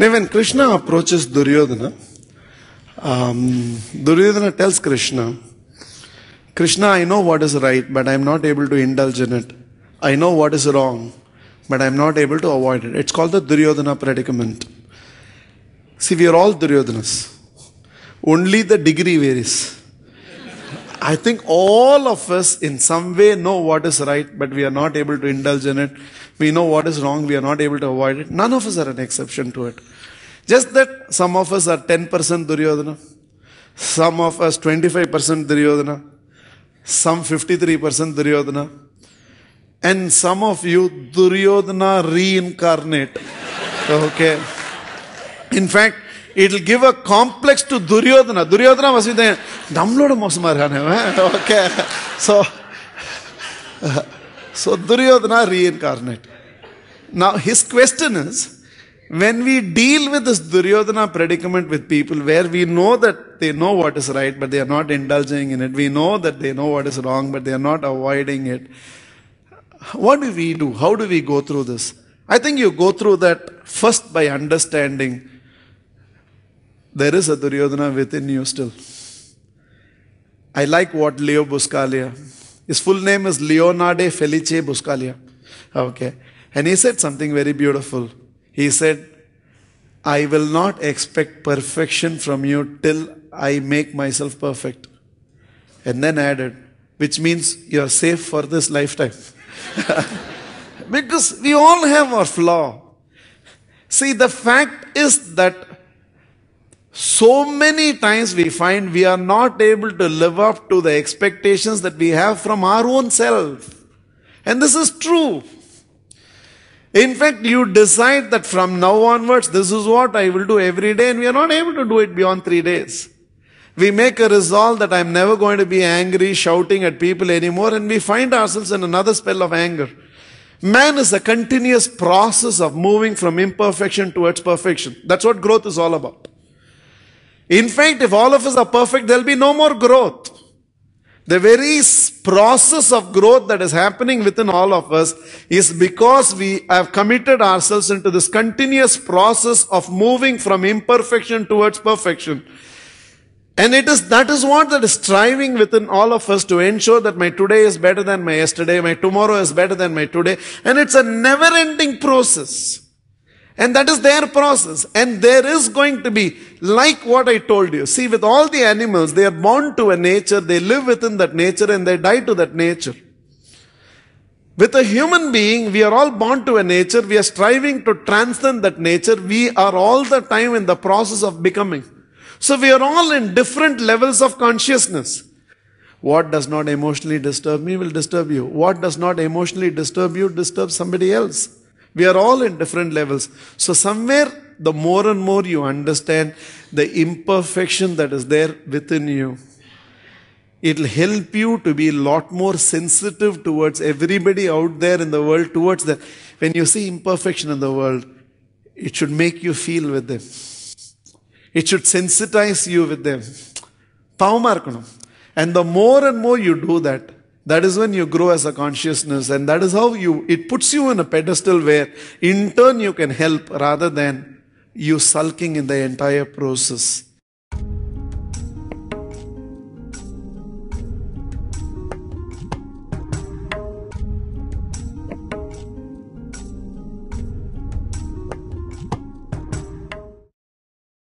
Now when Krishna approaches Duryodhana, Duryodhana tells Krishna, Krishna, I know what is right, but I am not able to indulge in it. I know what is wrong, but I am not able to avoid it. It's called the Duryodhana predicament. See, we are all Duryodhanas. Only the degree varies. I think all of us in some way know what is right, but we are not able to indulge in it. We know what is wrong, we are not able to avoid it. None of us are an exception to it. Just that some of us are 10% Duryodhana, some of us 25% Duryodhana, some 53% Duryodhana, and some of you Duryodhana reincarnate. Okay. In fact, it will give a complex to Duryodhana. Duryodhana was with the Damloda Mosmarhane. Okay. So Duryodhana reincarnate. Now his question is, when we deal with this Duryodhana predicament with people where we know that they know what is right, but they are not indulging in it. We know that they know what is wrong, but they are not avoiding it. What do we do? How do we go through this? I think you go through that first by understanding there is a Duryodhana within you still. I like what Leo Buscaglia, his full name is Leonardo Felice Buscaglia. Okay. And he said something very beautiful. He said, I will not expect perfection from you till I make myself perfect. And then added, which means you are safe for this lifetime. Because we all have our flaw. See, the fact is that so many times we find we are not able to live up to the expectations that we have from our own self. And this is true. In fact, you decide that from now onwards, this is what I will do every day, and we are not able to do it beyond 3 days. We make a resolve that I am never going to be angry, shouting at people anymore, and we find ourselves in another spell of anger. Man is a continuous process of moving from imperfection towards perfection. That's what growth is all about. In fact, if all of us are perfect, there will be no more growth. The very process of growth that is happening within all of us is because we have committed ourselves into this continuous process of moving from imperfection towards perfection. And that is what that is striving within all of us to ensure that my today is better than my yesterday, my tomorrow is better than my today. And it's a never-ending process. And that is their process. And there is going to be, like what I told you. See, with all the animals, they are born to a nature, they live within that nature, and they die to that nature. With a human being, we are all born to a nature, we are striving to transcend that nature, we are all the time in the process of becoming. So we are all in different levels of consciousness. What does not emotionally disturb me will disturb you. What does not emotionally disturb you disturbs somebody else. We are all in different levels. So somewhere, the more and more you understand the imperfection that is there within you, it will help you to be a lot more sensitive towards everybody out there in the world, towards that. When you see imperfection in the world, it should make you feel with them. It should sensitize you with them. And the more and more you do that, that is when you grow as a consciousness, and that is how it puts you in a pedestal where in turn you can help rather than you sulking in the entire process.